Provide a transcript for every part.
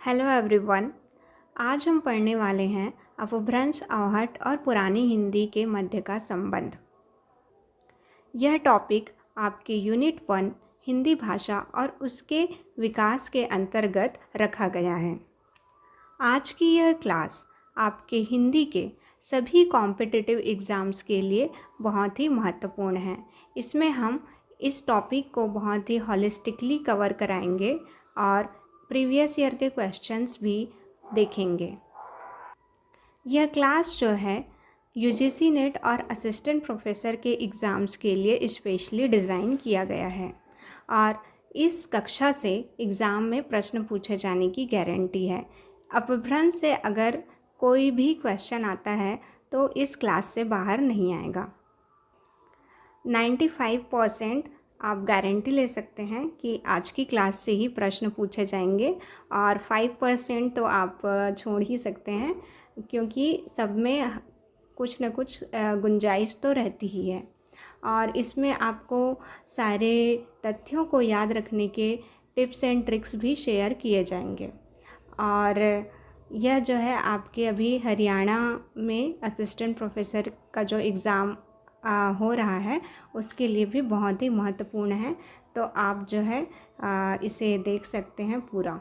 Hello everyone. आज हम पढ़ने वाले हैं अपभ्रंश, आहट और पुरानी हिंदी के मध्य का संबंध। यह टॉपिक आपके यूनिट 1 हिंदी भाषा और उसके विकास के अंतर्गत रखा गया है। आज की यह क्लास आपके हिंदी के सभी कॉम्पिटिटिव एग्ज़ाम्स के लिए बहुत ही महत्वपूर्ण है। इसमें हम इस टॉपिक को बहुत ही हॉलिस्टिकली कवर कराएंगे और प्रीवियस ईयर के क्वेश्चंस भी देखेंगे। यह क्लास जो है यूजीसी नेट और असिस्टेंट प्रोफेसर के एग्ज़ाम्स के लिए स्पेशली डिज़ाइन किया गया है और इस कक्षा से एग्ज़ाम में प्रश्न पूछे जाने की गारंटी है। अपभ्रंश से अगर कोई भी क्वेश्चन आता है तो इस क्लास से बाहर नहीं आएगा। 95% आप गारंटी ले सकते हैं कि आज की क्लास से ही प्रश्न पूछे जाएंगे और 5% तो आप छोड़ ही सकते हैं, क्योंकि सब में कुछ न कुछ गुंजाइश तो रहती ही है। और इसमें आपको सारे तथ्यों को याद रखने के टिप्स एंड ट्रिक्स भी शेयर किए जाएंगे। और यह जो है आपके अभी हरियाणा में असिस्टेंट प्रोफेसर का जो एग्ज़ाम हो रहा है उसके लिए भी बहुत ही महत्वपूर्ण है, तो आप जो है इसे देख सकते हैं पूरा।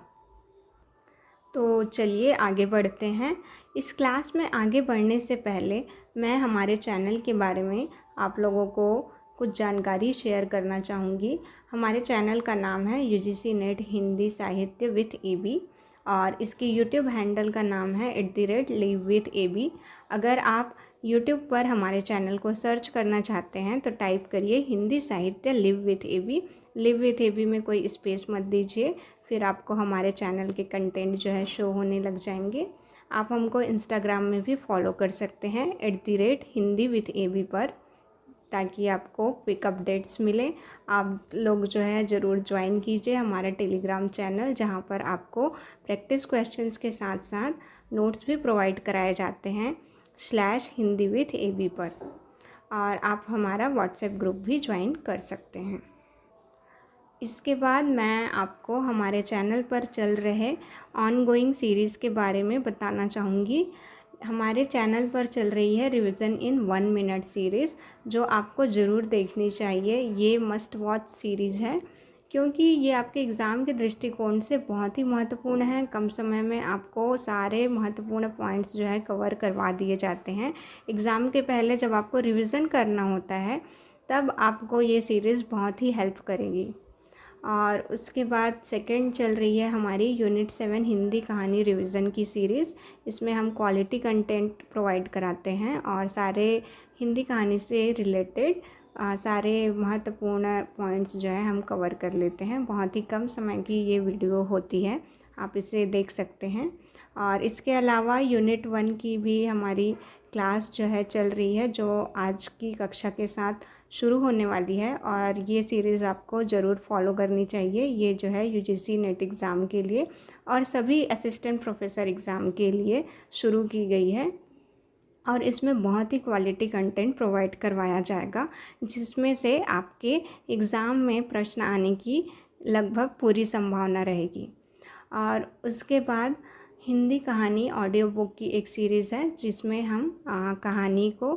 तो चलिए आगे बढ़ते हैं। इस क्लास में आगे बढ़ने से पहले मैं हमारे चैनल के बारे में आप लोगों को कुछ जानकारी शेयर करना चाहूँगी। हमारे चैनल का नाम है यूजीसी नेट हिंदी साहित्य विथ एबी और इसके यूट्यूब हैंडल का नाम है @live with AB। अगर आप यूट्यूब पर हमारे चैनल को सर्च करना चाहते हैं तो टाइप करिए हिंदी साहित्य live with AB. Live with AB में कोई स्पेस मत दीजिए, फिर आपको हमारे चैनल के कंटेंट जो है शो होने लग जाएंगे। आप हमको इंस्टाग्राम में भी फॉलो कर सकते हैं @हिंदी विथ एबी पर, ताकि आपको क्विक अपडेट्स मिले। आप लोग जो है ज़रूर ज्वाइन कीजिए हमारा टेलीग्राम चैनल, जहां पर आपको प्रैक्टिस क्वेश्चंस के साथ साथ नोट्स भी प्रोवाइड कराए जाते हैं /हिंदी विथ एबी पर। और आप हमारा व्हाट्सएप ग्रुप भी ज्वाइन कर सकते हैं। इसके बाद मैं आपको हमारे चैनल पर चल रहे ऑनगोइंग सीरीज़ के बारे में बताना चाहूँगी। हमारे चैनल पर चल रही है रिवीजन इन 1 मिनट सीरीज़, जो आपको ज़रूर देखनी चाहिए। ये मस्ट वॉच सीरीज़ है, क्योंकि ये आपके एग्ज़ाम के दृष्टिकोण से बहुत ही महत्वपूर्ण है। कम समय में आपको सारे महत्वपूर्ण पॉइंट्स जो है कवर करवा दिए जाते हैं। एग्ज़ाम के पहले जब आपको रिवीजन करना होता है तब आपको ये सीरीज़ बहुत ही हेल्प करेगी। और उसके बाद सेकंड चल रही है हमारी यूनिट 7 हिंदी कहानी रिवीजन की सीरीज़। इसमें हम क्वालिटी कंटेंट प्रोवाइड कराते हैं और सारे हिंदी कहानी से रिलेटेड सारे महत्वपूर्ण पॉइंट्स जो है हम कवर कर लेते हैं। बहुत ही कम समय की ये वीडियो होती है, आप इसे देख सकते हैं। और इसके अलावा यूनिट 1 की भी हमारी क्लास जो है चल रही है, जो आज की कक्षा के साथ शुरू होने वाली है। और ये सीरीज़ आपको ज़रूर फॉलो करनी चाहिए। ये जो है यूजीसी नेट एग्ज़ाम के लिए और सभी असिस्टेंट प्रोफेसर एग्ज़ाम के लिए शुरू की गई है और इसमें बहुत ही क्वालिटी कंटेंट प्रोवाइड करवाया जाएगा, जिसमें से आपके एग्ज़ाम में प्रश्न आने की लगभग पूरी संभावना रहेगी। और उसके बाद हिंदी कहानी ऑडियो बुक की एक सीरीज़ है, जिसमें हम कहानी को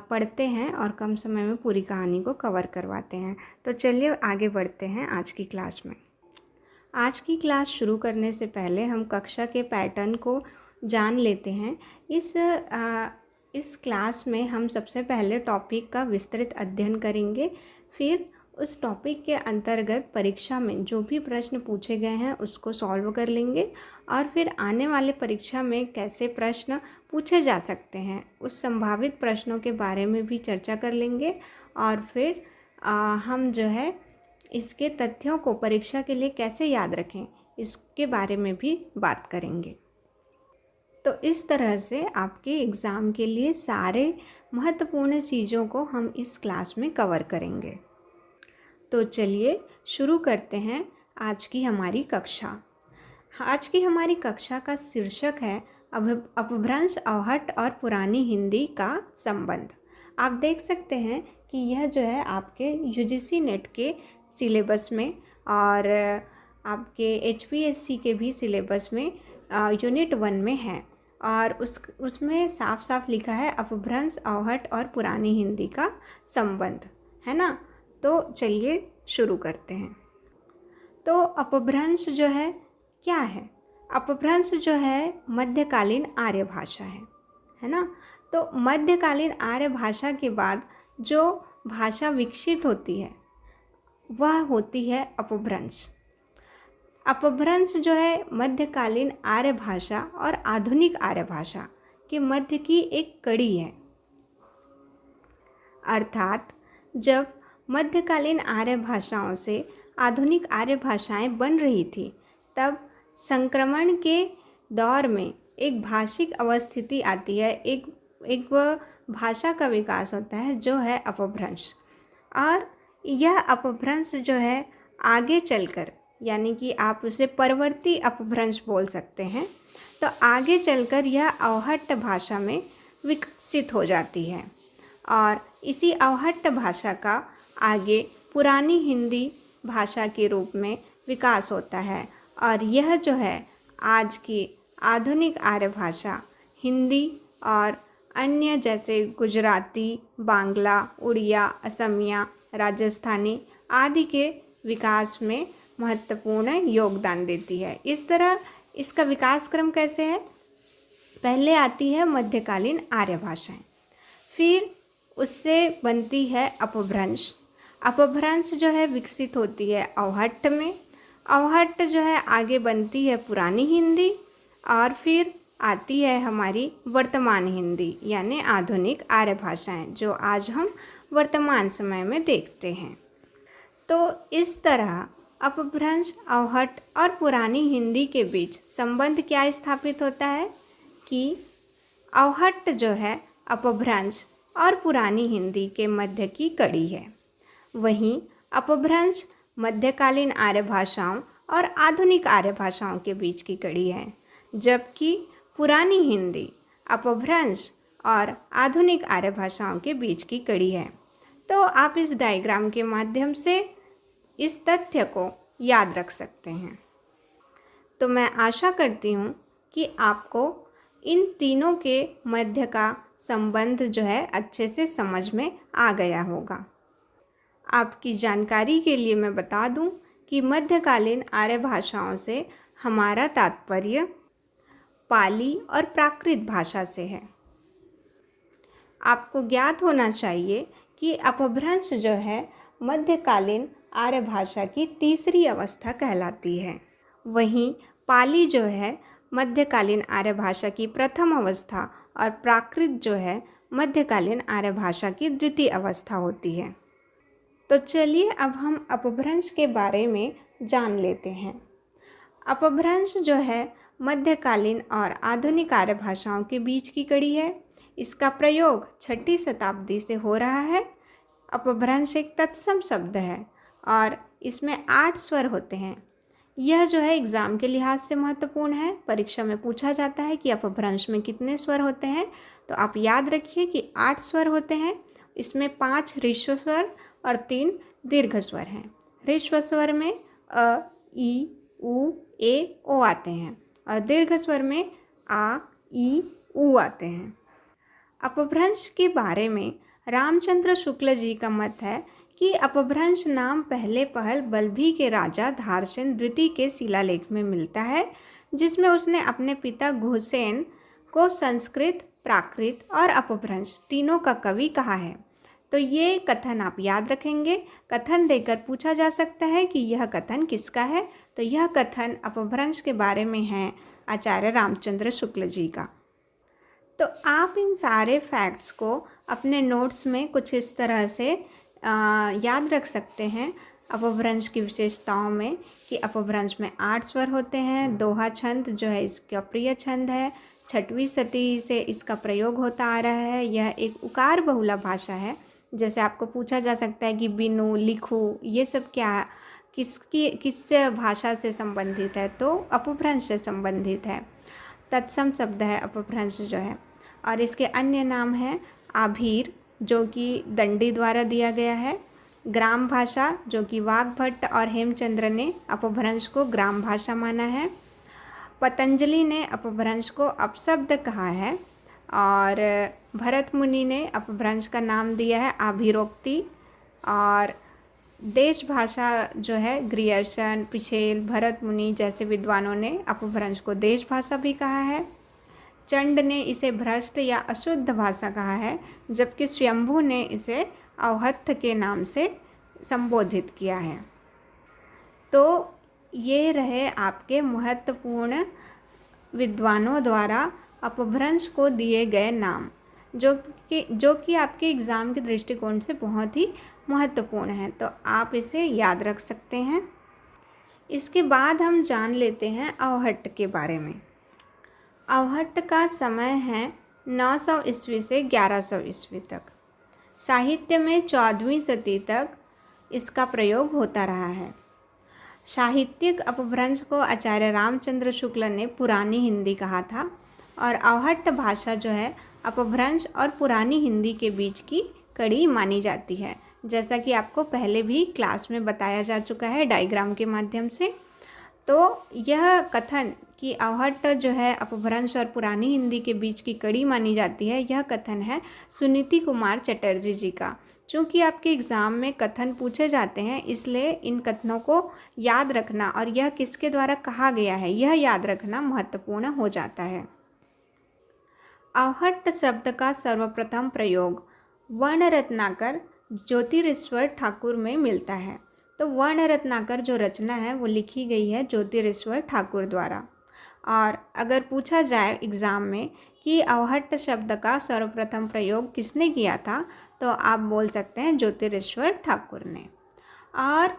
पढ़ते हैं और कम समय में पूरी कहानी को कवर करवाते हैं। तो चलिए आगे बढ़ते हैं आज की क्लास में। आज की क्लास शुरू करने से पहले हम कक्षा के पैटर्न को जान लेते हैं। इस क्लास में हम सबसे पहले टॉपिक का विस्तृत अध्ययन करेंगे, फिर उस टॉपिक के अंतर्गत परीक्षा में जो भी प्रश्न पूछे गए हैं उसको सॉल्व कर लेंगे और फिर आने वाले परीक्षा में कैसे प्रश्न पूछे जा सकते हैं उस संभावित प्रश्नों के बारे में भी चर्चा कर लेंगे। और फिर हम जो है इसके तथ्यों को परीक्षा के लिए कैसे याद रखें इसके बारे में भी बात करेंगे। तो इस तरह से आपके एग्ज़ाम के लिए सारे महत्वपूर्ण चीज़ों को हम इस क्लास में कवर करेंगे। तो चलिए शुरू करते हैं आज की हमारी कक्षा। आज की हमारी कक्षा का शीर्षक है अपभ्रंश, आहट और पुरानी हिंदी का संबंध। आप देख सकते हैं कि यह जो है आपके यूजीसी नेट के सिलेबस में और आपके HPSC के भी सिलेबस में यूनिट 1 में है, और उसमें साफ साफ लिखा है अपभ्रंश, अवहट्ट और पुरानी हिंदी का संबंध, है ना। तो चलिए शुरू करते हैं। तो अपभ्रंश जो है क्या है? अपभ्रंश जो है मध्यकालीन आर्य भाषा है ना। तो मध्यकालीन आर्य भाषा के बाद जो भाषा विकसित होती है वह होती है अपभ्रंश। अपभ्रंश जो है मध्यकालीन आर्य भाषा और आधुनिक आर्य भाषा के मध्य की एक कड़ी है। अर्थात जब मध्यकालीन आर्य भाषाओं से आधुनिक आर्य भाषाएं बन रही थी, तब संक्रमण के दौर में एक भाषिक अवस्थिति आती है, एक भाषा का विकास होता है जो है अपभ्रंश। और यह अपभ्रंश जो है आगे चलकर, यानी कि आप उसे परवर्ती अपभ्रंश बोल सकते हैं, तो आगे चलकर यह अवहट्ट भाषा में विकसित हो जाती है। और इसी अवहट्ट भाषा का आगे पुरानी हिंदी भाषा के रूप में विकास होता है, और यह जो है आज की आधुनिक आर्य भाषा हिंदी और अन्य जैसे गुजराती, बांग्ला, उड़िया, असमिया, राजस्थानी आदि के विकास में महत्वपूर्ण योगदान देती है। इस तरह इसका विकास क्रम कैसे है? पहले आती है मध्यकालीन आर्य भाषाएं, फिर उससे बनती है अपभ्रंश। अपभ्रंश जो है विकसित होती है अवहट्ट में, अवहट्ट जो है आगे बनती है पुरानी हिंदी, और फिर आती है हमारी वर्तमान हिंदी यानी आधुनिक आर्य भाषाएं, जो आज हम वर्तमान समय में देखते हैं। तो इस तरह अपभ्रंश, अवहट्ट और पुरानी हिंदी के बीच संबंध क्या स्थापित होता है कि अवहट्ट जो है अपभ्रंश और पुरानी हिंदी के मध्य की कड़ी है, वहीं अपभ्रंश मध्यकालीन आर्य भाषाओं और आधुनिक आर्य भाषाओं के बीच की कड़ी है, जबकि पुरानी हिंदी अपभ्रंश और आधुनिक आर्य भाषाओं के बीच की कड़ी है। तो आप इस डायग्राम के माध्यम से इस तथ्य को याद रख सकते हैं। तो मैं आशा करती हूँ कि आपको इन तीनों के मध्य का संबंध जो है अच्छे से समझ में आ गया होगा। आपकी जानकारी के लिए मैं बता दूं कि मध्यकालीन आर्य भाषाओं से हमारा तात्पर्य पाली और प्राकृत भाषा से है। आपको ज्ञात होना चाहिए कि अपभ्रंश जो है मध्यकालीन आर्य भाषा की तीसरी अवस्था कहलाती है, वहीं पाली जो है मध्यकालीन आर्य भाषा की प्रथम अवस्था और प्राकृत जो है मध्यकालीन आर्य भाषा की द्वितीय अवस्था होती है। तो चलिए अब हम अपभ्रंश के बारे में जान लेते हैं। अपभ्रंश जो है मध्यकालीन और आधुनिक आर्य भाषाओं के बीच की कड़ी है। इसका प्रयोग 6वीं शताब्दी से हो रहा है। अपभ्रंश एक तत्सम शब्द है और इसमें 8 स्वर होते हैं। यह जो है एग्ज़ाम के लिहाज से महत्वपूर्ण है। परीक्षा में पूछा जाता है कि अपभ्रंश में कितने स्वर होते हैं, तो आप याद रखिए कि 8 स्वर होते हैं। इसमें 5 ह्रस्व स्वर और 3 दीर्घ स्वर हैं। ह्रस्व स्वर में अ, ई, उ, ए, ओ आते हैं और दीर्घ स्वर में आ, ई, उ आते हैं। अपभ्रंश के बारे में रामचंद्र शुक्ल जी का मत है कि अपभ्रंश नाम पहले पहल बल्भी के राजा धारसेन द्वितीय के शिलालेख में मिलता है, जिसमें उसने अपने पिता घुसेन को संस्कृत, प्राकृत और अपभ्रंश तीनों का कवि कहा है। तो ये कथन आप याद रखेंगे। कथन देकर पूछा जा सकता है कि यह कथन किसका है, तो यह कथन अपभ्रंश के बारे में है आचार्य रामचंद्र शुक्ल जी का। तो आप इन सारे फैक्ट्स को अपने नोट्स में कुछ इस तरह से याद रख सकते हैं अपभ्रंश की विशेषताओं में कि अपभ्रंश में 8 स्वर होते हैं। दोहा छंद जो है इसका प्रिय छंद है। 6वीं शती से इसका प्रयोग होता आ रहा है। यह एक उकार बहुला भाषा है। जैसे आपको पूछा जा सकता है कि बिनु, लिखू, ये सब क्या किस भाषा से संबंधित है, तो अपभ्रंश से संबंधित है। तत्सम शब्द है अपभ्रंश जो है। और इसके अन्य नाम है आभीर, जो कि दंडी द्वारा दिया गया है। ग्राम भाषा, जो कि वाग्भट और हेमचंद्र ने अपभ्रंश को ग्राम भाषा माना है। पतंजलि ने अपभ्रंश को अपशब्द कहा है और भरत मुनि ने अपभ्रंश का नाम दिया है अभिरोक्ति। और देश भाषा जो है ग्रियर्सन, पिछेल, भरत मुनि जैसे विद्वानों ने अपभ्रंश को देश भाषा भी कहा है। चंड ने इसे भ्रष्ट या अशुद्ध भाषा कहा है, जबकि स्वयंभू ने इसे अवहत्थ के नाम से संबोधित किया है। तो ये रहे आपके महत्वपूर्ण विद्वानों द्वारा अपभ्रंश को दिए गए नाम, जो कि आपके एग्ज़ाम के दृष्टिकोण से बहुत ही महत्वपूर्ण है, तो आप इसे याद रख सकते हैं। इसके बाद हम जान लेते हैं अवहट्ट के बारे में। अवहट्ट का समय है 900 ईस्वी से 1100 ईस्वी तक। साहित्य में 14वीं सदी तक इसका प्रयोग होता रहा है। साहित्यिक अपभ्रंश को आचार्य रामचंद्र शुक्ल ने पुरानी हिंदी कहा था और अवहट्ट भाषा जो है अपभ्रंश और पुरानी हिंदी के बीच की कड़ी मानी जाती है, जैसा कि आपको पहले भी क्लास में बताया जा चुका है डायग्राम के माध्यम से। तो यह कथन कि अवहट्ट जो है अपभ्रंश और पुरानी हिंदी के बीच की कड़ी मानी जाती है, यह कथन है सुनीति कुमार चटर्जी जी का। चूँकि आपके एग्ज़ाम में कथन पूछे जाते हैं, इसलिए इन कथनों को याद रखना और यह किसके द्वारा कहा गया है यह याद रखना महत्वपूर्ण हो जाता है। अवहट्ट शब्द का सर्वप्रथम प्रयोग वर्ण रत्नाकर ज्योतिरीश्वर ठाकुर में मिलता है। तो वर्ण रत्नाकर जो रचना है वो लिखी गई है ज्योतिरीश्वर ठाकुर द्वारा। और अगर पूछा जाए एग्ज़ाम में कि अवहट्ट शब्द का सर्वप्रथम प्रयोग किसने किया था, तो आप बोल सकते हैं ज्योतिरीश्वर ठाकुर ने। और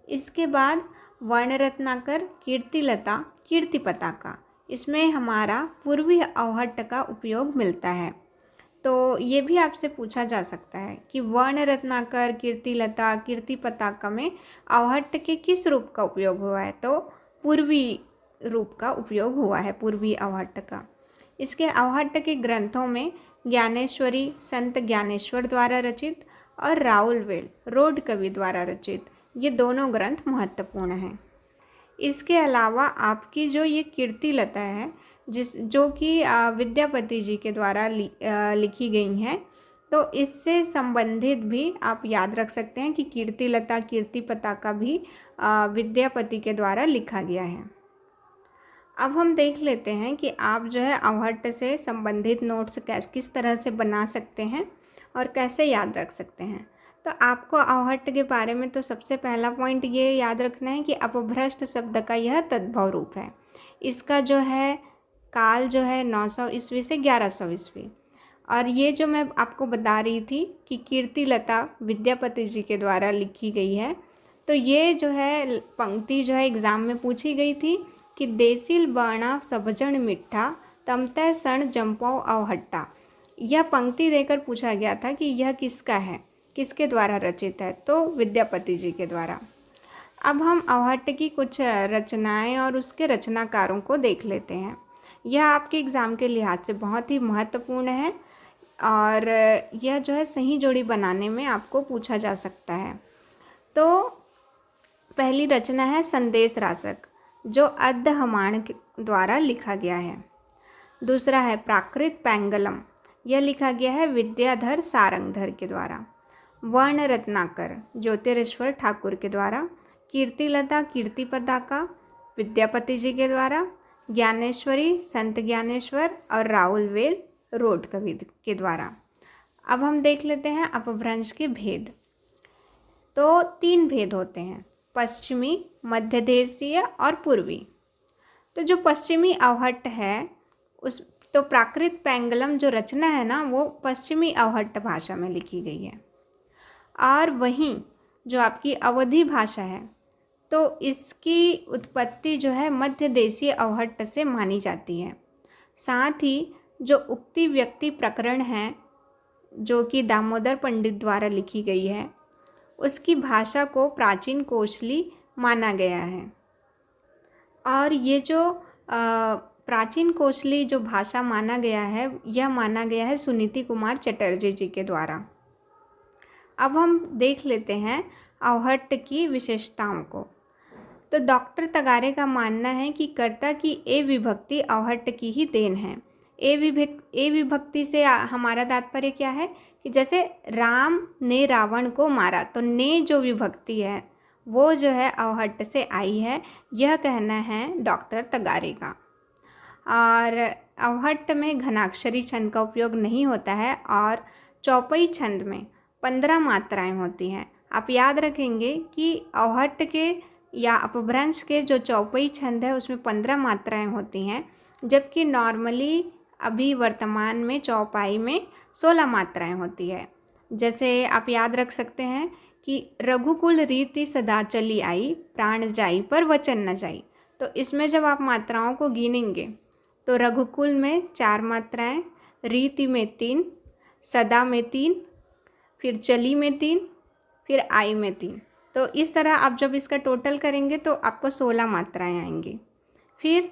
इसके बाद वर्ण रत्नाकर, कीर्तिलता, कीर्ति पताका, इसमें हमारा पूर्वी अवहट्ट का उपयोग मिलता है। तो ये भी आपसे पूछा जा सकता है कि वर्ण रत्नाकर, कीर्तिलता, कीर्ति पताका में अवहट्ट के किस रूप का उपयोग हुआ है, तो पूर्वी रूप का उपयोग हुआ है, पूर्वी अवहट्ट का। इसके अवहट्ट के ग्रंथों में ज्ञानेश्वरी संत ज्ञानेश्वर द्वारा रचित और राउलवेल रोड कवि द्वारा रचित, ये दोनों ग्रंथ महत्वपूर्ण हैं। इसके अलावा आपकी जो ये कीर्तिलता है जो कि विद्यापति जी के द्वारा लिखी गई हैं, तो इससे संबंधित भी आप याद रख सकते हैं कि कीर्तिलता, कीर्ति पताका भी विद्यापति के द्वारा लिखा गया है। अब हम देख लेते हैं कि आप जो है अवहट्ट से संबंधित नोट्स किस तरह से बना सकते हैं और कैसे याद रख सकते हैं। तो आपको अवहट्ट के बारे में तो सबसे पहला पॉइंट ये याद रखना है कि अपभ्रष्ट शब्द का यह तद्भव रूप है। इसका जो है काल जो है 900 ईस्वी से 1100 ईस्वी। और ये जो मैं आपको बता रही थी कि कीर्तिलता विद्यापति जी के द्वारा लिखी गई है, तो ये जो है पंक्ति जो है एग्ज़ाम में पूछी गई थी कि देसिल बर्णा सबजण मिठा तमतय सण जंपौ अवहट्टा। यह पंक्ति देकर पूछा गया था कि यह किसका है, किसके द्वारा रचित है, तो विद्यापति जी के द्वारा। अब हम अवहट्ट की कुछ रचनाएं और उसके रचनाकारों को देख लेते हैं। यह आपके एग्ज़ाम के लिहाज से बहुत ही महत्वपूर्ण है और यह जो है सही जोड़ी बनाने में आपको पूछा जा सकता है। तो पहली रचना है संदेश रासक, जो अद्द हमाण द्वारा लिखा गया है। दूसरा है प्राकृत पैंगलम, यह लिखा गया है विद्याधर सारंगधर के द्वारा। वर्ण रत्नाकर ज्योतिरीश्वर ठाकुर के द्वारा। कीर्तिलता, कीर्ति पताका विद्यापति जी के द्वारा। ज्ञानेश्वरी संत ज्ञानेश्वर और राउलवेल रोड कवि के द्वारा। अब हम देख लेते हैं अपभ्रंश के भेद। तो 3 भेद होते हैं, पश्चिमी, मध्य देशीय और पूर्वी। तो जो पश्चिमी अवहट्ट है उस तो प्राकृत पैंगलम जो रचना है ना, वो पश्चिमी अवहट्ट भाषा में लिखी गई है। और वहीं जो आपकी अवधी भाषा है, तो इसकी उत्पत्ति जो है मध्य देशीय अवहट्ट से मानी जाती है। साथ ही जो उक्ति व्यक्ति प्रकरण है, जो कि दामोदर पंडित द्वारा लिखी गई है, उसकी भाषा को प्राचीन कोशली माना गया है। और ये जो प्राचीन कोशली जो भाषा माना गया है, यह माना गया है सुनीति कुमार चटर्जी जी के द्वारा। अब हम देख लेते हैं अवहट्ट की विशेषताओं को। तो डॉक्टर तगारे का मानना है कि कर्ता की ए विभक्ति अवहट्ट की ही देन है। ए विभक्ति से हमारा तात्पर्य क्या है कि जैसे राम ने रावण को मारा, तो ने जो विभक्ति है वो जो है अवहट्ट से आई है, यह कहना है डॉक्टर तगारे का। और अवहट्ट में घनाक्षरी छंद का उपयोग नहीं होता है और चौपाई छंद में 15 मात्राएं होती हैं। आप याद रखेंगे कि अवहट्ट के या अपभ्रंश के जो चौपाई छंद है उसमें 15 मात्राएं होती हैं, जबकि नॉर्मली अभी वर्तमान में चौपाई में 16 मात्राएं होती है। जैसे आप याद रख सकते हैं कि रघुकुल रीति सदा चली आई, प्राण जाई पर वचन न जाई। तो इसमें जब आप मात्राओं को गिनेंगे तो रघुकुल में 4 मात्राएं, रीति में 3, सदा में 3, फिर चली में 3, फिर आई में 3। तो इस तरह आप जब इसका टोटल करेंगे तो आपको 16 मात्राएं आएंगी। फिर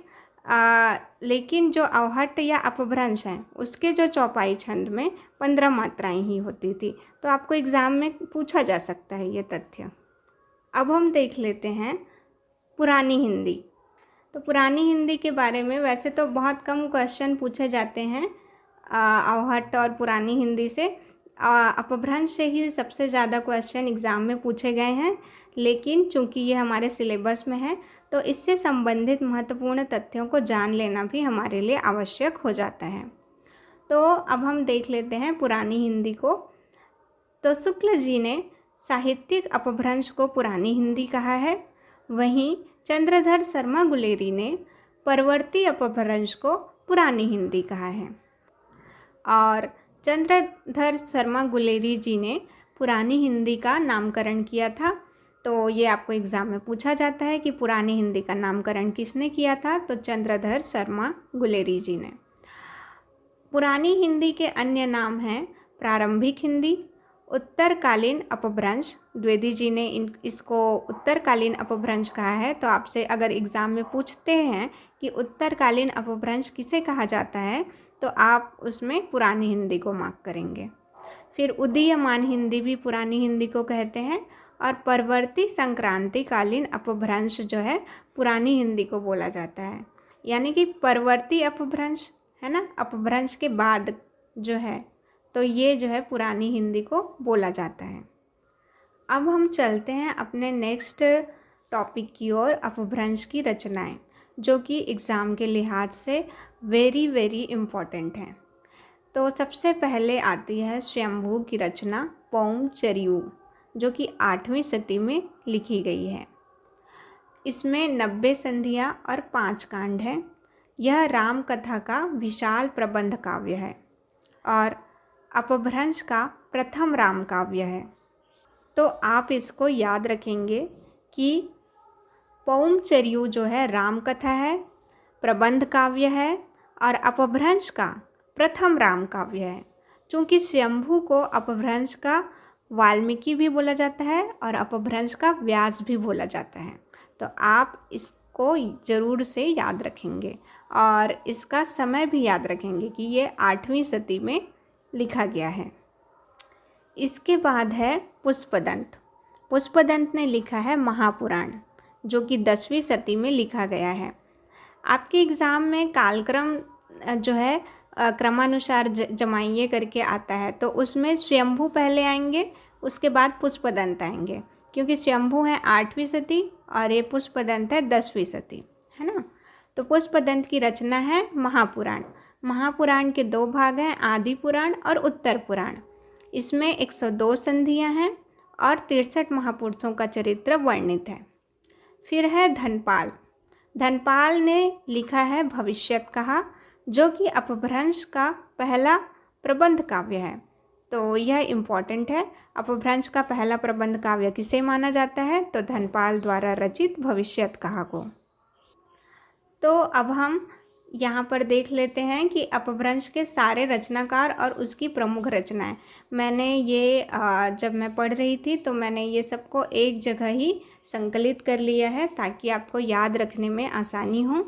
लेकिन जो अवहट्ट या अपभ्रंश हैं उसके जो चौपाई छंद में 15 मात्राएं ही होती थी। तो आपको एग्ज़ाम में पूछा जा सकता है ये तथ्य। अब हम देख लेते हैं पुरानी हिंदी। तो पुरानी हिंदी के बारे में वैसे तो बहुत कम क्वेश्चन पूछे जाते हैं अवहट्ट और पुरानी हिंदी से। अपभ्रंश से ही सबसे ज़्यादा क्वेश्चन एग्ज़ाम में पूछे गए हैं, लेकिन चूंकि ये हमारे सिलेबस में है तो इससे संबंधित महत्वपूर्ण तथ्यों को जान लेना भी हमारे लिए आवश्यक हो जाता है। तो अब हम देख लेते हैं पुरानी हिंदी को। तो शुक्ल जी ने साहित्यिक अपभ्रंश को पुरानी हिंदी कहा है, वहीं चंद्रधर शर्मा गुलेरी ने परवर्ती अपभ्रंश को पुरानी हिंदी कहा है। और चंद्रधर शर्मा गुलेरी जी ने पुरानी हिंदी का नामकरण किया था। तो ये आपको एग्ज़ाम में पूछा जाता है कि पुरानी हिंदी का नामकरण किसने किया था, तो चंद्रधर शर्मा गुलेरी जी ने। पुरानी हिंदी के अन्य नाम हैं प्रारंभिक हिंदी, उत्तरकालीन अपभ्रंश। द्विवेदी जी ने इसको उत्तरकालीन अपभ्रंश कहा है। तो आपसे अगर एग्ज़ाम में पूछते हैं कि उत्तरकालीन अपभ्रंश किसे कहा जाता है, तो आप उसमें पुरानी हिंदी को मार्क करेंगे। फिर उदीयमान हिंदी भी पुरानी हिंदी को कहते हैं। और परवर्ती संक्रांतिकालीन अपभ्रंश जो है पुरानी हिंदी को बोला जाता है। यानी कि परवर्ती अपभ्रंश है ना, अपभ्रंश के बाद जो है, तो ये जो है पुरानी हिंदी को बोला जाता है। अब हम चलते हैं अपने नेक्स्ट टॉपिक की ओर, अपभ्रंश की रचनाएं, जो कि एग्ज़ाम के लिहाज से वेरी वेरी इम्पॉर्टेंट हैं। तो सबसे पहले आती है स्वयंभू की रचना पौम चरियू, जो कि 8वीं सदी में लिखी गई है। इसमें 90 संधियाँ और 5 कांड हैं। यह राम कथा का विशाल प्रबंध काव्य है और अपभ्रंश का प्रथम राम काव्य है। तो आप इसको याद रखेंगे कि पौम चरियू जो है राम कथा है, प्रबंध काव्य है और अपभ्रंश का प्रथम राम काव्य है। चूँकि स्वयंभू को अपभ्रंश का वाल्मीकि भी बोला जाता है और अपभ्रंश का व्यास भी बोला जाता है। तो आप इसको ज़रूर से याद रखेंगे और इसका समय भी याद रखेंगे कि ये 8वीं सदी में लिखा गया है। इसके बाद है पुष्पदंत। पुष्पदंत ने लिखा है महापुराण, जो कि 10वीं सदी में लिखा गया है। आपके एग्ज़ाम में कालक्रम जो है क्रमानुसार जमाइए करके आता है, तो उसमें स्वयंभू पहले आएंगे, उसके बाद पुष्पदंत आएंगे, क्योंकि स्वयंभू है 8वीं सदी और ये पुष्पदंत है 10वीं सदी, है ना। तो पुष्पदंत की रचना है महापुराण। महापुराण के 2 भाग हैं, आदि पुराण और उत्तर पुराण। इसमें 102 संधियाँ हैं और 63 महापुरुषों का चरित्र वर्णित है। फिर है धनपाल। धनपाल ने लिखा है भविष्यत कहा, जो कि अपभ्रंश का पहला प्रबंध काव्य है। तो यह इम्पॉर्टेंट है। अपभ्रंश का पहला प्रबंध काव्य किसे माना जाता है, तो धनपाल द्वारा रचित भविष्यत कहा को। तो अब हम यहाँ पर देख लेते हैं कि अपभ्रंश के सारे रचनाकार और उसकी प्रमुख रचनाएं। मैंने ये जब मैं पढ़ रही थी तो मैंने ये सबको एक जगह ही संकलित कर लिया है ताकि आपको याद रखने में आसानी हो।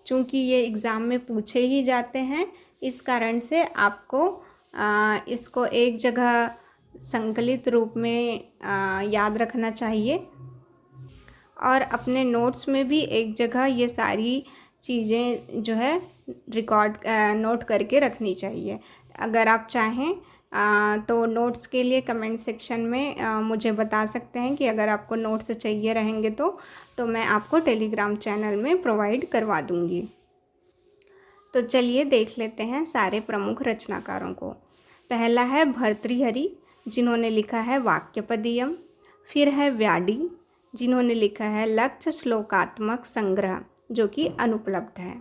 चूँकि ये एग्ज़ाम में पूछे ही जाते हैं, इस कारण से आपको इसको एक जगह संकलित रूप में याद रखना चाहिए और अपने नोट्स में भी एक जगह ये सारी चीज़ें जो है रिकॉर्ड नोट करके रखनी चाहिए। अगर आप चाहें तो नोट्स के लिए कमेंट सेक्शन में मुझे बता सकते हैं कि अगर आपको नोट्स चाहिए रहेंगे तो मैं आपको टेलीग्राम चैनल में प्रोवाइड करवा दूँगी। तो चलिए देख लेते हैं सारे प्रमुख रचनाकारों को। पहला है भर्तृहरि, जिन्होंने लिखा है वाक्यपदीयम। फिर है व्याडी, जिन्होंने लिखा है लक्ष्य श्लोकात्मक संग्रह, जो कि अनुपलब्ध है।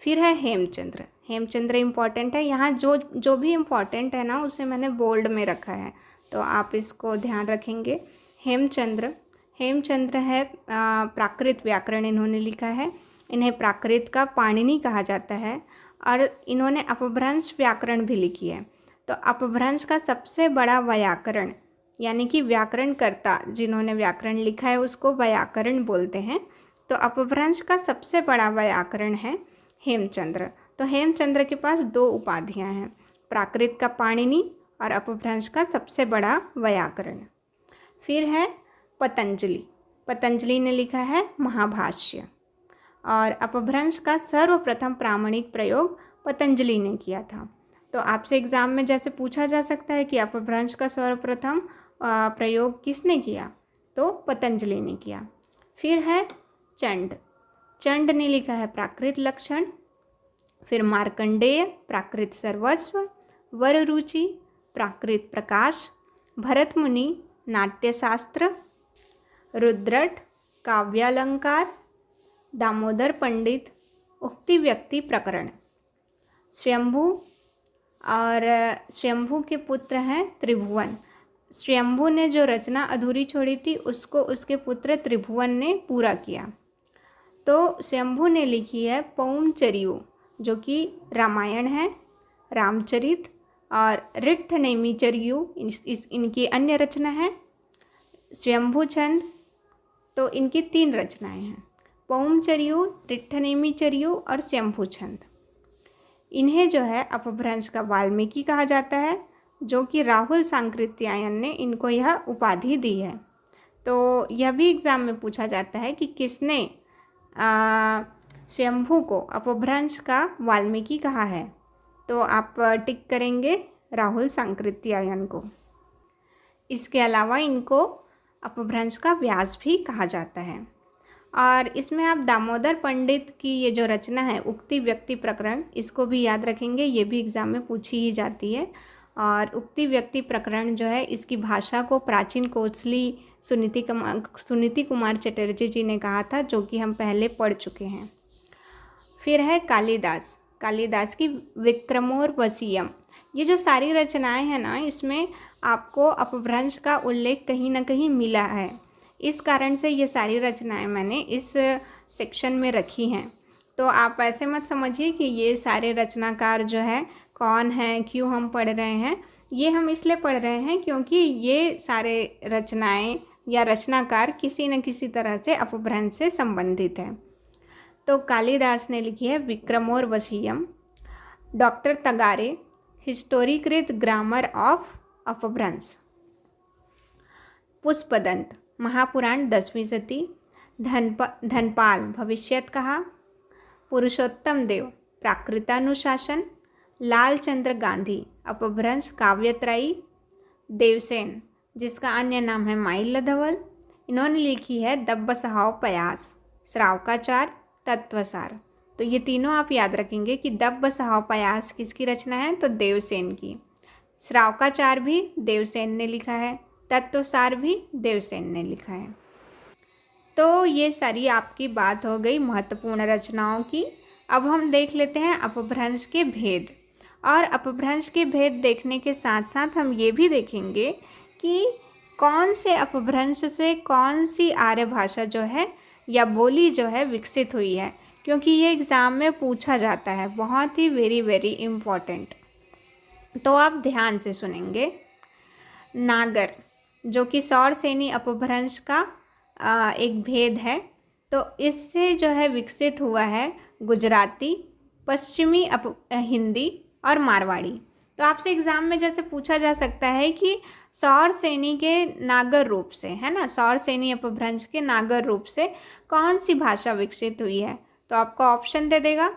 फिर है हेमचंद्र। हेमचंद्र इम्पॉर्टेंट है, यहाँ जो भी इम्पॉर्टेंट है ना उसे मैंने बोल्ड में रखा है, तो आप इसको ध्यान रखेंगे। हेमचंद्र है प्राकृत व्याकरण इन्होंने लिखा है। इन्हें प्राकृत का पाणिनि कहा जाता है और इन्होंने अपभ्रंश व्याकरण भी लिखी है। तो अपभ्रंश का सबसे बड़ा व्याकरण यानी कि व्याकरणकर्ता जिन्होंने व्याकरण लिखा है उसको व्याकरण बोलते हैं। तो अपभ्रंश का सबसे बड़ा व्याकरण है हेमचंद्र। तो हेमचंद्र के पास 2 उपाधियां हैं, प्राकृत का पाणिनि और अपभ्रंश का सबसे बड़ा व्याकरण। फिर है पतंजलि। पतंजलि ने लिखा है महाभाष्य और अपभ्रंश का सर्वप्रथम प्रामाणिक प्रयोग पतंजलि ने किया था। तो आपसे एग्ज़ाम में जैसे पूछा जा सकता है कि अपभ्रंश का सर्वप्रथम प्रयोग किसने किया, तो पतंजलि ने किया। फिर है चंड। चंड ने लिखा है प्राकृत लक्षण। फिर मार्कंडेय प्राकृत सर्वस्व, वररुचि प्राकृत प्रकाश, भरत मुनि नाट्यशास्त्र, रुद्रट काव्यालंकार, दामोदर पंडित उक्ति व्यक्ति प्रकरण, स्वयंभू और स्वयंभू के पुत्र हैं त्रिभुवन। स्वयंभू ने जो रचना अधूरी छोड़ी थी उसको उसके पुत्र त्रिभुवन ने पूरा किया। तो स्वयंभू ने लिखी है पौमचर्यु, जो कि रामायण है, रामचरित और ऋट्ठनेमिचर्यु इनकी अन्य रचना है। स्वयंभू छंद, तो इनकी 3 रचनाएं हैं, पौमचर्यु, ऋट्ठनेमिचर्यु और स्वयंभू छंद। इन्हें जो है अपभ्रंश का वाल्मीकि कहा जाता है, जो कि राहुल सांकृत्यायन ने इनको यह उपाधि दी है। तो यह भी एग्ज़ाम में पूछा जाता है कि किसने स्वयंभू को अपभ्रंश का वाल्मीकि कहा है, तो आप टिक करेंगे राहुल सांकृत्यायन को। इसके अलावा इनको अपभ्रंश का व्यास भी कहा जाता है। और इसमें आप दामोदर पंडित की ये जो रचना है उक्ति व्यक्ति प्रकरण, इसको भी याद रखेंगे, ये भी एग्ज़ाम में पूछी ही जाती है। और उक्ति व्यक्ति प्रकरण जो है इसकी भाषा को प्राचीन कोसली सुनीति कुमार चटर्जी जी ने कहा था, जो कि हम पहले पढ़ चुके हैं। फिर है कालिदास। कालिदास की विक्रमोर्वशीयम। ये जो सारी रचनाएं हैं ना, इसमें आपको अपभ्रंश का उल्लेख कहीं ना कहीं मिला है, इस कारण से ये सारी रचनाएं मैंने इस सेक्शन में रखी हैं। तो आप ऐसे मत समझिए कि ये सारे रचनाकार जो है कौन हैं, क्यों हम पढ़ रहे हैं। ये हम इसलिए पढ़ रहे हैं क्योंकि ये सारे रचनाएं या रचनाकार किसी न किसी तरह से अपभ्रंश से संबंधित है। तो कालिदास ने लिखी है Vikramorvashiyam. Doctor Tagare हिस्टोरीकृत grammar of अपभ्रंश। पुष्पदंत महापुराण 10वीं शती। धनपाल भविष्यत कहा। पुरुषोत्तम देव प्राकृतानुशासन। लालचंद्र गांधी अपभ्रंश काव्यत्रयी। देवसेन, जिसका अन्य नाम है माइल्य धवल, इन्होंने लिखी है दब्ब सहाव पयास, श्रावकाचार, तत्वसार। तो ये तीनों आप याद रखेंगे कि दब्ब सहाव पयास किसकी रचना है, तो देवसेन की। श्रावकाचार भी देवसेन ने लिखा है, तत्वसार भी देवसेन ने लिखा है। तो ये सारी आपकी बात हो गई महत्वपूर्ण रचनाओं की। अब हम देख लेते हैं अपभ्रंश के भेद। और अपभ्रंश के भेद देखने के साथ साथ हम ये भी देखेंगे कि कौन से अपभ्रंश से कौन सी आर्य भाषा जो है या बोली जो है विकसित हुई है, क्योंकि ये एग्ज़ाम में पूछा जाता है, बहुत ही वेरी इम्पॉर्टेंट। तो आप ध्यान से सुनेंगे। नागर, जो कि सौरसेनी अपभ्रंश का एक भेद है, तो इससे जो है विकसित हुआ है गुजराती, पश्चिमी हिंदी और मारवाड़ी। तो तो आपसे एग्ज़ाम में जैसे पूछा जा सकता है कि सौरसेनी के नागर रूप से, है ना, सौरसेनी अपभ्रंश के नागर रूप से कौन सी भाषा विकसित हुई है, तो आपको ऑप्शन दे देगा,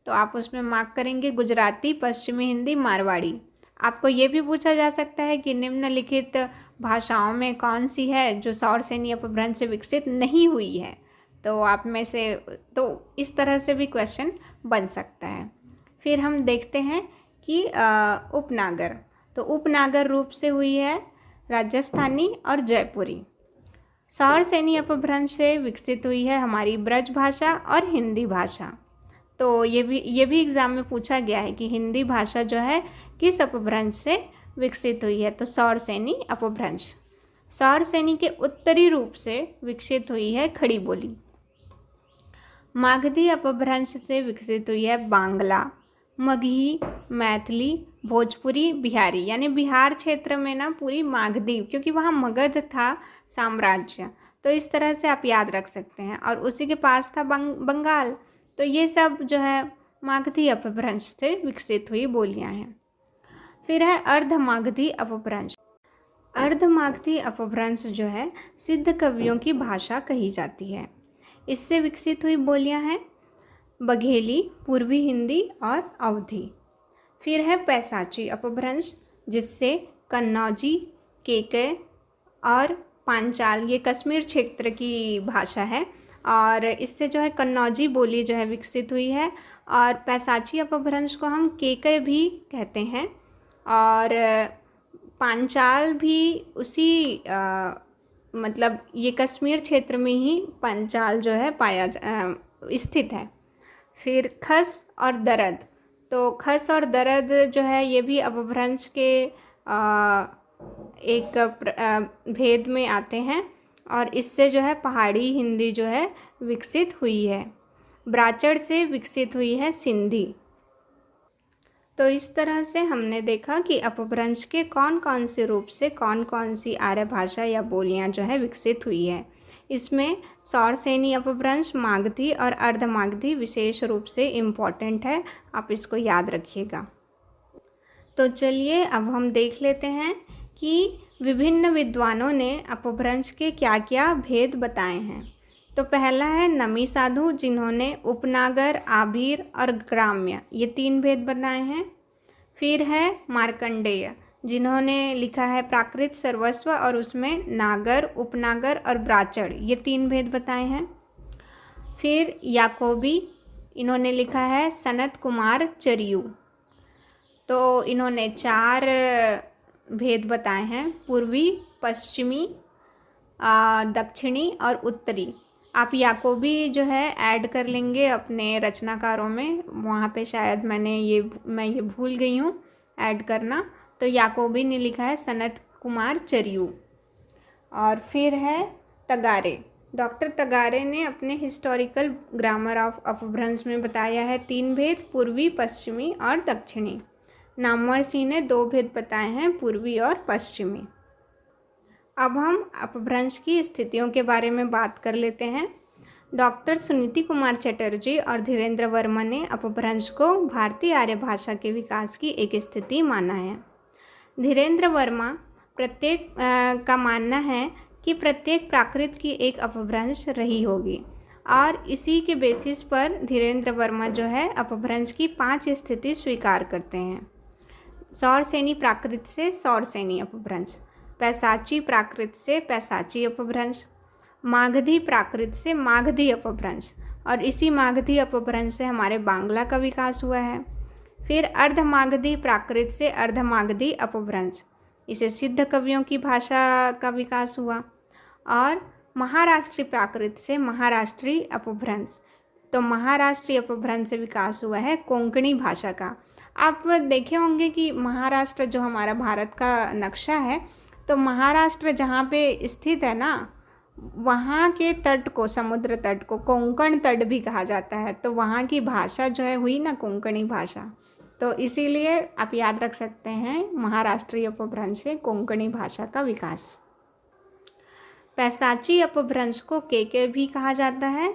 तो आप उसमें मार्क करेंगे गुजराती, पश्चिमी हिंदी, मारवाड़ी। आपको ये भी पूछा जा सकता है कि निम्नलिखित भाषाओं में कौन सी है जो सौरसेनी अपभ्रंश से विकसित नहीं हुई है, तो आप में से, तो इस तरह से भी क्वेश्चन बन सकता है। फिर हम देखते हैं कि उपनागर, तो उपनागर रूप से हुई है राजस्थानी और जयपुरी। सौरसेनी अपभ्रंश से विकसित हुई है हमारी ब्रज भाषा और हिंदी भाषा। तो ये भी एग्ज़ाम में पूछा गया है कि हिंदी भाषा जो है किस अपभ्रंश से विकसित हुई है, तो सौरसेनी अपभ्रंश। सौरसेनी के उत्तरी रूप से विकसित हुई है खड़ी बोली। मागधी अपभ्रंश से विकसित हुई है बांग्ला, मगही, मैथिली, भोजपुरी, बिहारी, यानी बिहार क्षेत्र में ना पूरी मागधी, क्योंकि वहाँ मगध था साम्राज्य, तो इस तरह से आप याद रख सकते हैं, और उसी के पास था बंगाल, तो ये सब जो है मागधी अपभ्रंश से विकसित हुई बोलियां हैं। फिर है अर्धमागधी अपभ्रंश। अर्धमागधी अपभ्रंश जो है सिद्ध कवियों की भाषा कही जाती है। इससे विकसित हुई बोलियां हैं बघेली, पूर्वी हिंदी और अवधी। फिर है पैसाची अपभ्रंश, जिससे कन्नौजी, केकय और पांचाल, ये कश्मीर क्षेत्र की भाषा है, और इससे जो है कन्नौजी बोली जो है विकसित हुई है। और पैसाची अपभ्रंश को हम केकय भी कहते हैं, और पांचाल भी उसी मतलब ये कश्मीर क्षेत्र में ही पांचाल जो है स्थित है। फिर खस और दरद, तो खस और दरद जो है ये भी अपभ्रंश के एक भेद में आते हैं, और इससे जो है पहाड़ी हिंदी जो है विकसित हुई है। ब्राचड़ से विकसित हुई है सिंधी। तो इस तरह से हमने देखा कि अपभ्रंश के कौन कौन से रूप से कौन कौन सी आर्य भाषा या बोलियां जो है विकसित हुई है। इसमें सौरसेनी अपभ्रंश, मागधी और अर्धमागधी विशेष रूप से इम्पॉर्टेंट है, आप इसको याद रखिएगा। तो चलिए अब हम देख लेते हैं कि विभिन्न विद्वानों ने अपभ्रंश के क्या क्या भेद बताए हैं। तो पहला है नमी साधु, जिन्होंने उपनागर, आभीर और ग्राम्य, ये 3 भेद बताए हैं। फिर है मार्कंडेय, जिन्होंने लिखा है प्राकृत सर्वस्व, और उसमें नागर, उपनागर और ब्राचड़, ये 3 भेद बताए हैं। फिर याकोबी, इन्होंने लिखा है सनत कुमार चरियू, तो इन्होंने 4 भेद बताए हैं, पूर्वी, पश्चिमी, दक्षिणी और उत्तरी। आप याकोबी जो है ऐड कर लेंगे अपने रचनाकारों में, वहाँ पे शायद मैं ये भूल गई हूँ ऐड करना। तो याकोबी ने लिखा है सनत कुमार चरियू। और फिर है तगारे, डॉक्टर तगारे ने अपने हिस्टोरिकल ग्रामर ऑफ अपभ्रंश में बताया है 3 भेद, पूर्वी, पश्चिमी और दक्षिणी। नामवर सिंह ने 2 भेद बताए हैं, पूर्वी और पश्चिमी। अब हम अपभ्रंश की स्थितियों के बारे में बात कर लेते हैं। डॉक्टर सुनीति कुमार चटर्जी और धीरेन्द्र वर्मा ने अपभ्रंश को भारतीय आर्य भाषा के विकास की एक स्थिति माना है। धीरेन्द्र वर्मा का मानना है कि प्रत्येक प्राकृत की एक अपभ्रंश रही होगी, और इसी के बेसिस पर धीरेन्द्र वर्मा जो है अपभ्रंश की 5 स्थिति स्वीकार करते हैं। सौरसेनी प्राकृत से सौरसेनी अपभ्रंश, पैसाची प्राकृत से पैसाची अपभ्रंश, मागधी प्राकृत से मागधी अपभ्रंश, और इसी मागधी अपभ्रंश से हमारे बांग्ला का विकास हुआ है। फिर अर्धमागधी प्राकृत से अर्धमागधी अपभ्रंश, इसे सिद्ध कवियों की भाषा का विकास हुआ। और महाराष्ट्री प्राकृत से महाराष्ट्री अपभ्रंश, तो महाराष्ट्री अपभ्रंश से विकास हुआ है कोंकणी भाषा का। आप देखे होंगे कि महाराष्ट्र जो हमारा भारत का नक्शा है, तो महाराष्ट्र जहाँ पे स्थित है ना, वहाँ के तट को, समुद्र तट को कोंकण तट भी कहा जाता है, तो वहाँ की भाषा जो है हुई ना कोंकणी भाषा, तो इसीलिए आप याद रख सकते हैं महाराष्ट्रीय अपभ्रंश से कोंकणी भाषा का विकास। पैसाची अपभ्रंश को केके भी कहा जाता है।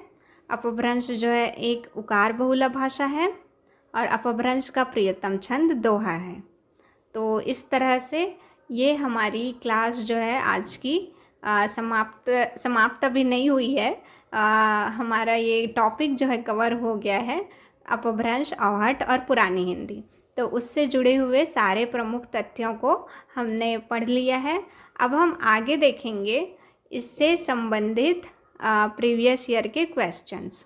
अपभ्रंश जो है एक उकार बहुला भाषा है, और अपभ्रंश का प्रियतम छंद दोहा है। तो इस तरह से ये हमारी क्लास जो है आज की समाप्त अभी नहीं हुई है। हमारा ये टॉपिक जो है कवर हो गया है, अपभ्रंश, अवहट्ठ और पुरानी हिंदी। तो उससे जुड़े हुए सारे प्रमुख तथ्यों को हमने पढ़ लिया है। अब हम आगे देखेंगे इससे संबंधित प्रीवियस ईयर के क्वेश्चंस।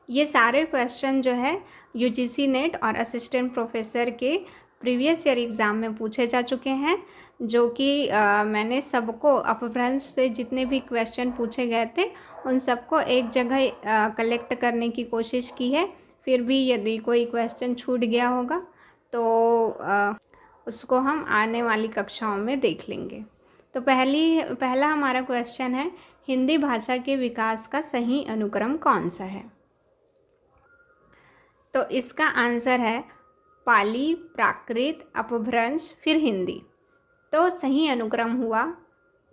ये सारे क्वेश्चन जो है यूजीसी नेट और असिस्टेंट प्रोफेसर के प्रीवियस ईयर एग्ज़ाम में पूछे जा चुके हैं, जो कि मैंने सबको अपभ्रंश से जितने भी क्वेश्चन पूछे गए थे उन सबको एक जगह कलेक्ट करने की कोशिश की है। फिर भी यदि कोई क्वेश्चन छूट गया होगा तो उसको हम आने वाली कक्षाओं में देख लेंगे। तो पहला हमारा क्वेश्चन है, हिंदी भाषा के विकास का सही अनुक्रम कौन सा है? तो इसका आंसर है पाली, प्राकृत, अपभ्रंश फिर हिंदी। तो सही अनुक्रम हुआ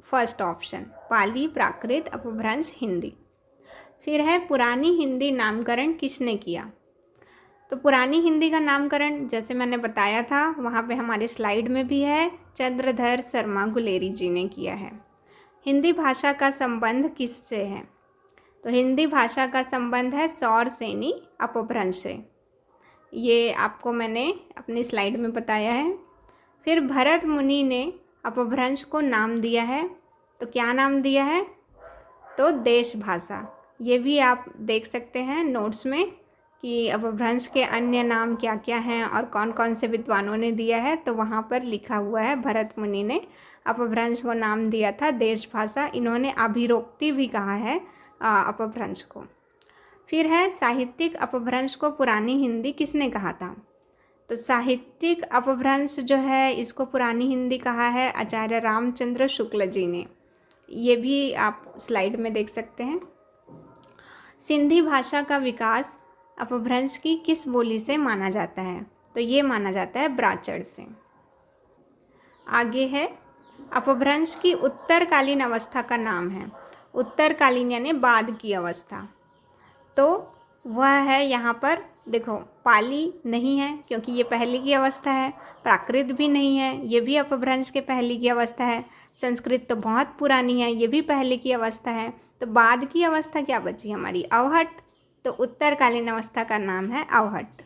फर्स्ट ऑप्शन, पाली, प्राकृत, अपभ्रंश, हिंदी। फिर है पुरानी हिंदी नामकरण किसने किया? तो पुरानी हिंदी का नामकरण जैसे मैंने बताया था वहाँ पे हमारे स्लाइड में भी है, चंद्रधर शर्मा गुलेरी जी ने किया है। हिंदी भाषा का संबंध किससे है? तो हिंदी भाषा का संबंध है सौर सेनी अपभ्रंश से। ये आपको मैंने अपनी स्लाइड में बताया है। फिर भरत मुनि ने अपभ्रंश को नाम दिया है, तो क्या नाम दिया है? तो देश भाषा। ये भी आप देख सकते हैं नोट्स में कि अपभ्रंश के अन्य नाम क्या क्या हैं और कौन कौन से विद्वानों ने दिया है। तो वहाँ पर लिखा हुआ है भरत मुनि ने अपभ्रंश को नाम दिया था देश भाषा। इन्होंने अभिरोक्ति भी कहा है अपभ्रंश को। फिर है साहित्यिक अपभ्रंश को पुरानी हिंदी किसने कहा था? तो साहित्यिक अपभ्रंश जो है इसको पुरानी हिंदी कहा है आचार्य रामचंद्र शुक्ल जी ने। ये भी आप स्लाइड में देख सकते हैं। सिंधी भाषा का विकास अपभ्रंश की किस बोली से माना जाता है? तो ये माना जाता है ब्राचड़ से। आगे है अपभ्रंश की उत्तरकालीन अवस्था का नाम है। उत्तरकालीन यानी बाद की अवस्था। तो वह है यहाँ पर देखो, पाली नहीं है क्योंकि ये पहले की अवस्था है, प्राकृत भी नहीं है, ये भी अपभ्रंश के पहले की अवस्था है, संस्कृत तो बहुत पुरानी है, ये भी पहले की अवस्था है। तो बाद की अवस्था क्या बची हमारी? अवहट्ठ। तो उत्तरकालीन अवस्था का नाम है अवहट्ठ।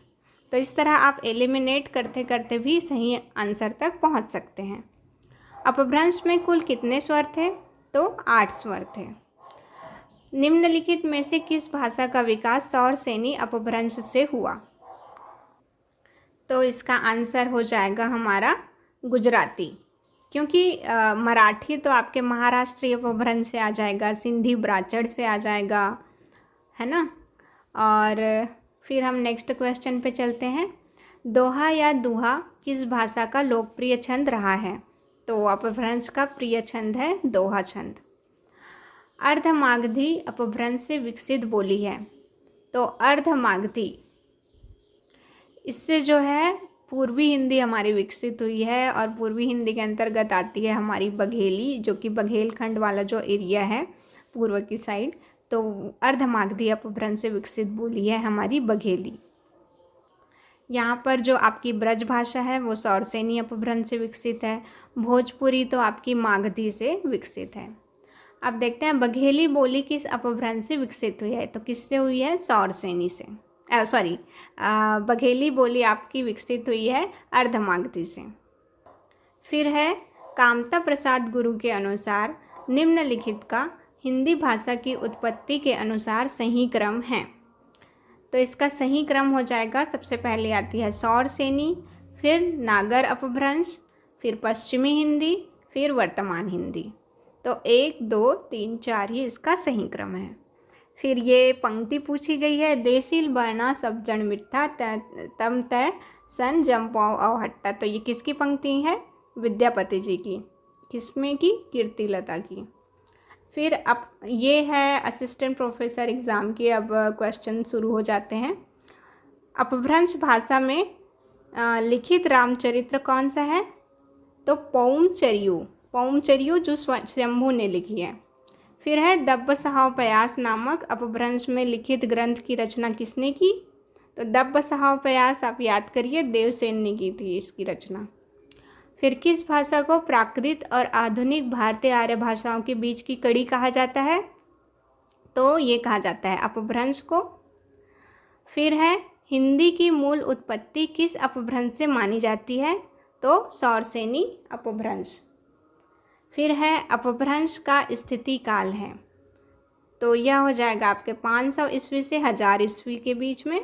तो इस तरह आप एलिमिनेट करते करते भी सही आंसर तक पहुँच सकते हैं। अपभ्रंश में कुल कितने स्वर थे? तो 8 स्वर थे। निम्नलिखित में से किस भाषा का विकास सौर सेनी अपभ्रंश से हुआ? तो इसका आंसर हो जाएगा हमारा गुजराती, क्योंकि मराठी तो आपके महाराष्ट्रीय अपभ्रंश से आ जाएगा, सिंधी ब्राचड़ से आ जाएगा, है ना। और फिर हम नेक्स्ट क्वेश्चन पे चलते हैं। दोहा या दुहा किस भाषा का लोकप्रिय छंद रहा है? तो अपभ्रंश का प्रिय छंद है दोहा छंद। अर्धमागधी अपभ्रंश से विकसित बोली है। तो अर्धमागधी, इससे जो है पूर्वी हिंदी हमारी विकसित हुई है और पूर्वी हिंदी के अंतर्गत आती है हमारी बघेली, जो कि बघेलखंड वाला जो एरिया है पूर्व की साइड। तो अर्धमागधी अपभ्रंश से विकसित बोली है हमारी बघेली। यहाँ पर जो आपकी ब्रज भाषा है वो सौरसेनी अपभ्रंश से विकसित है। भोजपुरी तो आपकी मागधी से विकसित है। अब देखते हैं बघेली बोली किस अपभ्रंश से विकसित हुई है? तो किससे हुई है? सौरसेनी से। बघेली बोली आपकी विकसित हुई है अर्धमागधी से। फिर है कामता प्रसाद गुरु के अनुसार निम्नलिखित का हिंदी भाषा की उत्पत्ति के अनुसार सही क्रम है। तो इसका सही क्रम हो जाएगा, सबसे पहले आती है सौरसेनी, फिर नागर अपभ्रंश, फिर पश्चिमी हिंदी, फिर वर्तमान हिंदी। तो 1 2 3 4 ही इसका सही क्रम है। फिर ये पंक्ति पूछी गई है, देसील बरना सब जन मिठा तम तय सन जमपाओ अवहट्टा। तो ये किसकी पंक्ति है? विद्यापति जी की। किसमें की? कीर्तिलता की। फिर अब ये है असिस्टेंट प्रोफेसर एग्ज़ाम के अब क्वेश्चन शुरू हो जाते हैं। अपभ्रंश भाषा में लिखित रामचरित्र कौन सा है? तो पौमचरियु जो शंभू ने लिखी है। फिर है दब्ब सहाव पयास नामक अपभ्रंश में लिखित ग्रंथ की रचना किसने की? तो दब्ब सहाव पयास आप याद करिए, देवसेन ने की थी इसकी रचना। फिर किस भाषा को प्राकृत और आधुनिक भारतीय आर्य भाषाओं के बीच की कड़ी कहा जाता है? तो ये कहा जाता है अपभ्रंश को। फिर है हिंदी की मूल उत्पत्ति किस अपभ्रंश से मानी जाती है? तो सौरसेनी अपभ्रंश। फिर है अपभ्रंश का स्थिति काल है, तो यह हो जाएगा आपके 500 ईस्वी से 1000 ईस्वी के बीच में।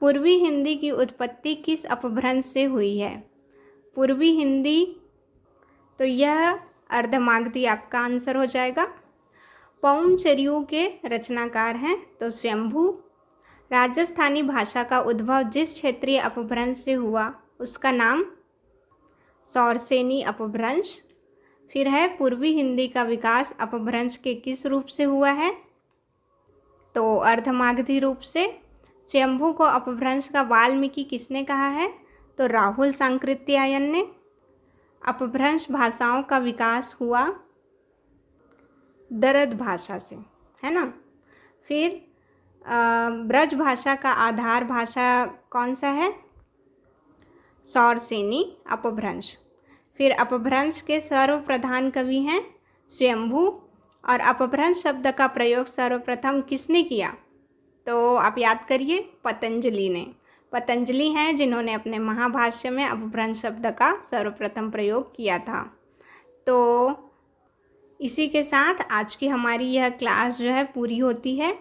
पूर्वी हिंदी की उत्पत्ति किस अपभ्रंश से हुई है? पूर्वी हिंदी, तो यह अर्धमागधी आपका आंसर हो जाएगा। पौमचरियों के रचनाकार हैं तो स्वयंभू। राजस्थानी भाषा का उद्भव जिस क्षेत्रीय अपभ्रंश से हुआ उसका नाम सौरसेनी अपभ्रंश। फिर है पूर्वी हिंदी का विकास अपभ्रंश के किस रूप से हुआ है? तो अर्धमागधी रूप से। स्वयंभू को अपभ्रंश का वाल्मीकि किसने कहा है? तो राहुल सांकृत्यायन ने। अपभ्रंश भाषाओं का विकास हुआ दरद भाषा से, है ना। फिर ब्रज भाषा का आधार भाषा कौन सा है? सौरसेनी अपभ्रंश। फिर अपभ्रंश के सर्वप्रधान कवि हैं स्वयंभू। और अपभ्रंश शब्द का प्रयोग सर्वप्रथम किसने किया? तो आप याद करिए, पतंजलि ने। पतंजलि हैं जिन्होंने अपने महाभाष्य में अपभ्रंश शब्द का सर्वप्रथम प्रयोग किया था। तो इसी के साथ आज की हमारी यह क्लास जो है पूरी होती है।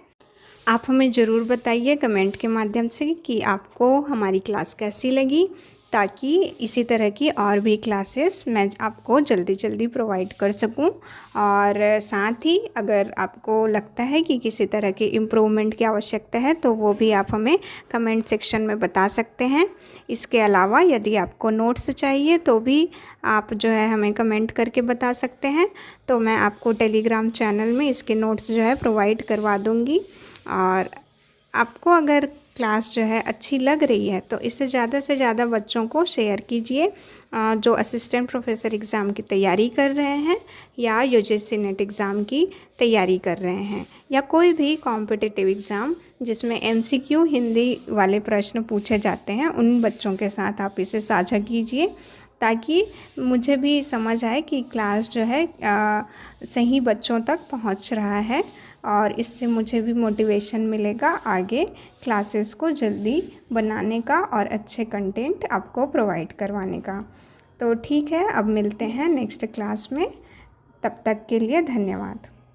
आप हमें ज़रूर बताइए कमेंट के माध्यम से कि आपको हमारी क्लास कैसी लगी, ताकि इसी तरह की और भी क्लासेस मैं आपको जल्दी जल्दी प्रोवाइड कर सकूं। और साथ ही अगर आपको लगता है कि किसी तरह के इम्प्रूवमेंट की आवश्यकता है तो वो भी आप हमें कमेंट सेक्शन में बता सकते हैं। इसके अलावा यदि आपको नोट्स चाहिए तो भी आप जो है हमें कमेंट करके बता सकते हैं, तो मैं आपको टेलीग्राम चैनल में इसके नोट्स जो है प्रोवाइड करवा दूँगी। और आपको अगर क्लास जो है अच्छी लग रही है तो इसे ज़्यादा से ज़्यादा बच्चों को शेयर कीजिए जो असिस्टेंट प्रोफेसर एग्ज़ाम की तैयारी कर रहे हैं या यूजीसी नेट एग्ज़ाम की तैयारी कर रहे हैं या कोई भी कॉम्पिटिटिव एग्ज़ाम जिसमें एमसीक्यू हिंदी वाले प्रश्न पूछे जाते हैं, उन बच्चों के साथ आप इसे साझा कीजिए, ताकि मुझे भी समझ आए कि क्लास जो है सही बच्चों तक पहुंच रहा है। और इससे मुझे भी मोटिवेशन मिलेगा आगे क्लासेस को जल्दी बनाने का और अच्छे कंटेंट आपको प्रोवाइड करवाने का। तो ठीक है, अब मिलते हैं नेक्स्ट क्लास में। तब तक के लिए धन्यवाद।